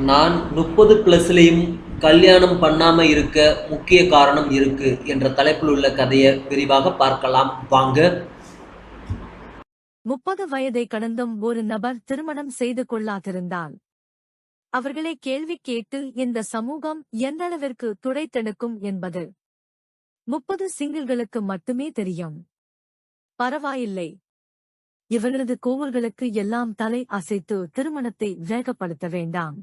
நான் 30 பிளஸ்லயும் கல்யாணம் பண்ணாம இருக்க முக்கிய காரணம் இருக்கு என்ற தலைப்பில் உள்ள கதையை விரிவாக பார்க்கலாம் வாங்க. 30 வயதை கடந்தும் ஒரு நபர் திருமணம் செய்து கொள்ளாதிருந்தால் அவர்களை கேள்வி கேட்டு இந்த சமூகம் எந்தளவிற்கு துடைத்தெடுக்கும் என்பது 30 சிங்கிள்களுக்கு மட்டுமே தெரியும். பரவாயில்லை, இவர்களது கோவல்களுக்கு எல்லாம் தலை அசைத்து திருமணத்தை வேகப்படுத்த வேண்டாம்.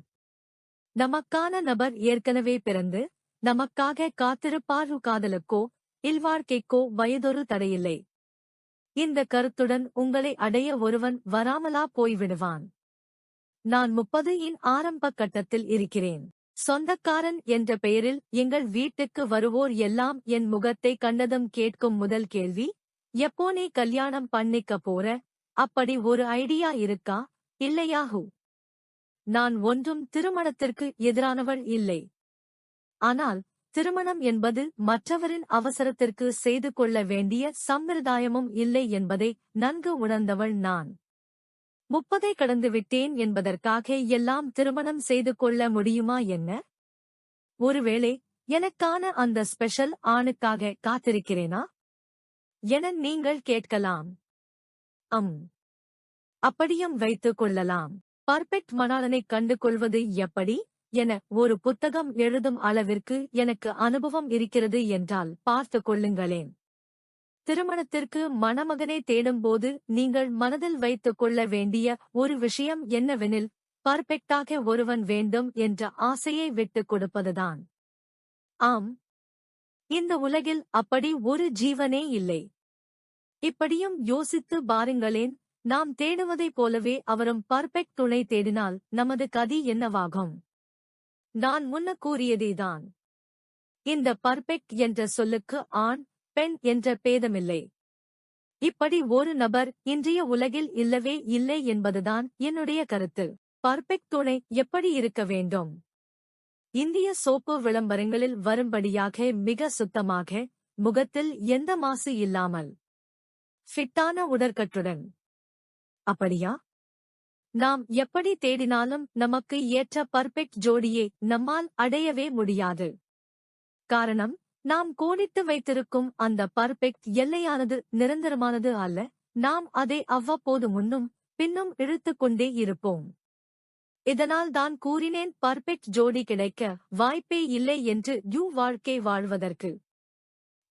நமக்கான நபர் ஏற்கனவே பிறந்து நமக்காக காத்திருப்பார். காதலுக்கோ இல்வாழ்க்கைக்கோ வயதொரு தடையில்லை. இந்த கருத்துடன் உங்களை அடைய ஒருவன் வராமலா போய்விடுவான். நான் 30 ஆரம்ப கட்டத்தில் இருக்கிறேன். சொந்தக்காரன் என்ற பெயரில் எங்கள் வீட்டுக்கு வருவோர் எல்லாம் என் முகத்தை கண்டதும் கேட்கும் முதல் கேள்வி, எப்போ நீ கல்யாணம் பண்ணிக்க போற? அப்படி ஒரு ஐடியா இருக்கா இல்லையாஹூ? நான் ஒன்றும் திருமணத்திற்கு எதிரானவள் இல்லை. ஆனால் திருமணம் என்பது மற்றவரின் அவசரத்திற்கு செய்து கொள்ள வேண்டிய சம்பிரதாயமும் இல்லை என்பதை நன்கு உணர்ந்தவள் நான். 30 கடந்துவிட்டேன் என்பதற்காக எல்லாம் திருமணம் செய்து கொள்ள முடியுமா என்ன? ஒருவேளை எனக்கான அந்த ஸ்பெஷல் ஆணுக்காக காத்திருக்கிறேனா என நீங்கள் கேட்கலாம். அப்படியும் வைத்துக் கொள்ளலாம். பர்ஃபெக்ட் மணாளனைக் கண்டு கொள்வது எப்படி என ஒரு புத்தகம் எழுதும் அளவிற்கு எனக்கு அனுபவம் இருக்கிறது என்றால் பார்த்து கொள்ளுங்களேன். திருமணத்திற்கு மணமகனை தேடும்போது நீங்கள் மனதில் வைத்துக் கொள்ள வேண்டிய ஒரு விஷயம் என்னவெனில், பர்ஃபெக்டாக ஒருவன் வேண்டும் என்ற ஆசையை விட்டுக் கொடுப்பதுதான். ஆம், இந்த உலகில் அப்படி ஒரு ஜீவனே இல்லை. இப்படியும் யோசித்து பாருங்களேன். நாம் தேடுவதைப் போலவே அவரும் பர்ஃபெக்ட் துணை தேடினால் நமது கதி என்னவாகும்? நான் முன்ன கூறியதேதான். இந்த பர்ஃபெக்ட் என்ற சொல்லுக்கு ஆண் பெண் என்ற பேதமில்லை. இப்படி ஒரு நபர் இன்றைய உலகில் இல்லவே இல்லை என்பதுதான் என்னுடைய கருத்து. பர்ஃபெக்ட் துணை எப்படி இருக்க வேண்டும்? இந்திய சோப்பு விளம்பரங்களில் வரும்படியாக மிக சுத்தமாக, முகத்தில் எந்த மாசு இல்லாமல், ஃபிட்டான உடற்கட்டுடன். அப்படியா? நாம் எப்படி தேடினாலும் நமக்கு ஏற்ற பர்ஃபெக்ட் ஜோடியை நம்மால் அடையவே முடியாது. காரணம், நாம் கோடிட்டு வைத்திருக்கும் அந்த பர்ஃபெக்ட் எல்லையானது நிரந்தரமானது அல்ல. நாம் அதை அவ்வப்போது முன்னும் பின்னும் இழுத்துக் கொண்டே இருப்போம். இதனால் தான் கூறினேன், பர்ஃபெக்ட் ஜோடி கிடைக்க வாய்ப்பே இல்லை என்று. வாழ்க்கை வாழ்வதற்கு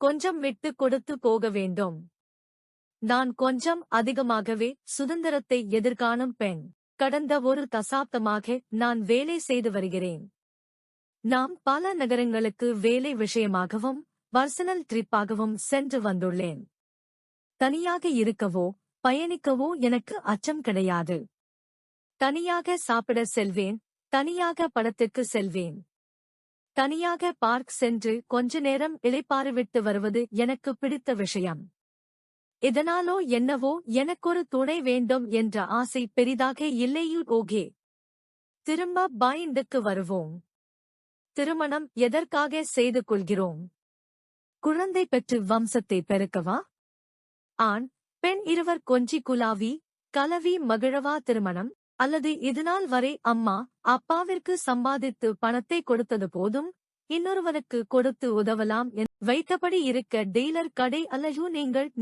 கொஞ்சம் விட்டு கொடுத்து போக வேண்டும். நான் கொஞ்சம் அதிகமாகவே சுதந்திரத்தை எதிர்காணும் பெண். கடந்த ஒரு தசாப்தமாக நான் வேலை செய்து வருகிறேன். நாம் பல நகரங்களுக்கு வேலை விஷயமாகவும் பர்சனல் ட்ரிப்பாகவும் சென்று வந்துள்ளேன். தனியாக இருக்கவோ பயணிக்கவோ எனக்கு அச்சம் கிடையாது. தனியாக சாப்பிட செல்வேன், தனியாக படத்திற்கு செல்வேன். தனியாக பார்க் சென்று கொஞ்ச நேரம் இளைப்பாறிவிட்டு வருவது எனக்கு பிடித்த விஷயம். இதனாலோ என்னவோ எனக்கொரு துணை வேண்டும் என்ற ஆசை பெரிதாக இல்லையு. ஓகே, திரும்ப பாயிண்டுக்கு வருவோம். திருமணம் எதற்காக செய்து கொள்கிறோம்? குழந்தை பெற்று வம்சத்தை பெருக்கவா? ஆண் பெண் இருவர் கொஞ்சி குலாவி கலவி மகிழவா திருமணம்? அல்லது இதுநாள் வரை அம்மா அப்பாவிற்கு சம்பாதித்து பணத்தை கொடுத்தது போதும், இன்னொருவனுக்கு கொடுத்து உதவலாம் வைத்தபடி இருக்க டெய்லர் கடை அல்லையோ?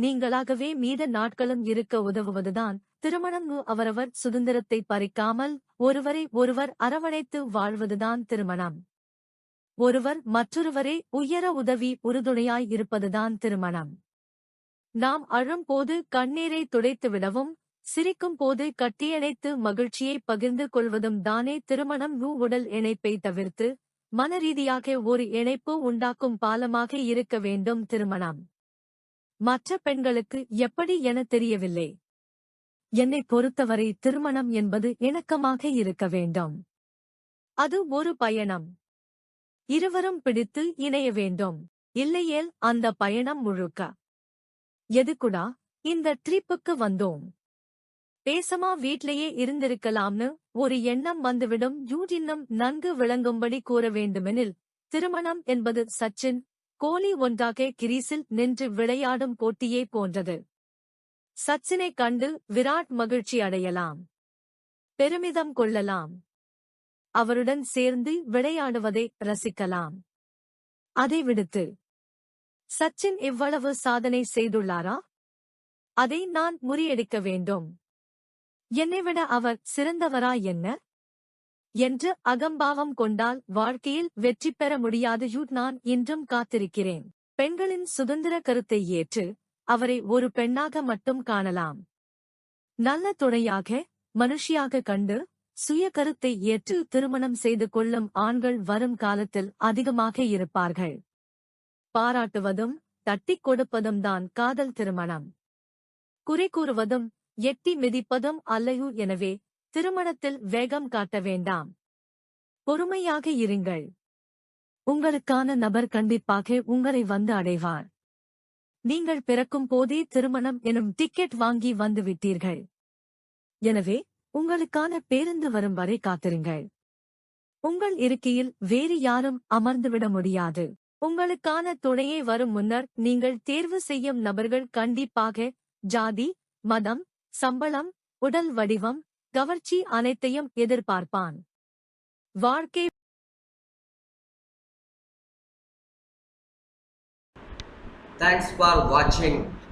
நீங்களாகவே மீத நாட்களும் இருக்க உதவுவதுதான் திருமணம். அவரவர் சுதந்திரத்தை பறிக்காமல் ஒருவரை ஒருவர் அரவணைத்து வாழ்வதுதான் திருமணம். ஒருவர் மற்றொருவரை உயர உதவி உறுதுணையாய் இருப்பதுதான் திருமணம். நாம் அழும்போது கண்ணீரை துடைத்துவிடவும், சிரிக்கும் போது கட்டியணைத்து மகிழ்ச்சியை பகிர்ந்து கொள்வதும் தானே திருமணம். உடல் இணைப்பை தவிர்த்து மனரீதியாக ஒரு இணைப்பு உண்டாக்கும் பாலமாக இருக்க வேண்டும் திருமணம். மற்ற பெண்களுக்கு எப்படி என தெரியவில்லை. என்னை பொறுத்தவரை திருமணம் என்பது இணக்கமாக இருக்க வேண்டும். அது ஒரு பயணம். இருவரும் பிடித்து இணைய வேண்டும். இல்லையேல் அந்த பயணம் முழுக்க எதுக்குடா இந்த ட்ரிப்புக்கு வந்தோம், பேசமா வீட்லேயே இருந்திருக்கலாம்னு ஒரு எண்ணம் வந்துவிடும். இன்னும் நன்கு விளங்கும்படி கூற வேண்டுமெனில், திருமணம் என்பது சச்சின் கோலி ஒன்றாக கிரீஸில் நின்று விளையாடும் போட்டியே போன்றது. சச்சினைக் கண்டு விராட் மகிழ்ச்சி அடையலாம், பெருமிதம் கொள்ளலாம். அவருடன் சேர்ந்து விளையாடுவதை ரசிக்கலாம். அதை விடுத்து சச்சின் இவ்வளவு சாதனை செய்துள்ளாரா? அதை நான் முறியடிக்க வேண்டும். என்னைவிட அவர் சிறந்தவரா என்ன? என்று அகம்பாவம் கொண்டால் வாழ்க்கையில் வெற்றி பெற முடியாது. நான் இன்றும் காத்திருக்கிறேன். பெண்களின் சுதந்திர கருத்தை ஏற்று அவரை ஒரு பெண்ணாக மட்டும் காணலாம். நல்ல துணையாக, மனுஷியாக கண்டு சுய கருத்தை ஏற்று திருமணம் செய்து கொள்ளும் ஆண்கள் வரும் காலத்தில் அதிகமாக இருப்பார்கள். பாராட்டுவதும் தட்டிக் கொடுப்பதும் தான் காதல் திருமணம். குறை கூறுவதும் எட்டி மிதிப்பதும் அல்லையு. எனவே திருமணத்தில் வேகம் காட்ட வேண்டாம். பொறுமையாக இருங்கள். உங்களுக்கான நபர் கண்டிப்பாக உங்களை வந்து அடைவார். நீங்கள் பிறக்கும் போதே திருமணம் எனும் டிக்கெட் வாங்கி வந்துவிட்டீர்கள். எனவே உங்களுக்கான பேருந்து வரும் வரை காத்திருங்கள். உங்கள் இருக்கையில் வேறு யாரும் அமர்ந்துவிட முடியாது. உங்களுக்கான துணையே வரும் முன்னர் நீங்கள் தேர்வு செய்யும் நபர்கள் கண்டிப்பாக ஜாதி, மதம், சம்பளம், உடல் வடிவம், கவர்ச்சி அனைத்தையும் எதிர்பார்ப்பான். வாழ்க்கை Thanks for watching.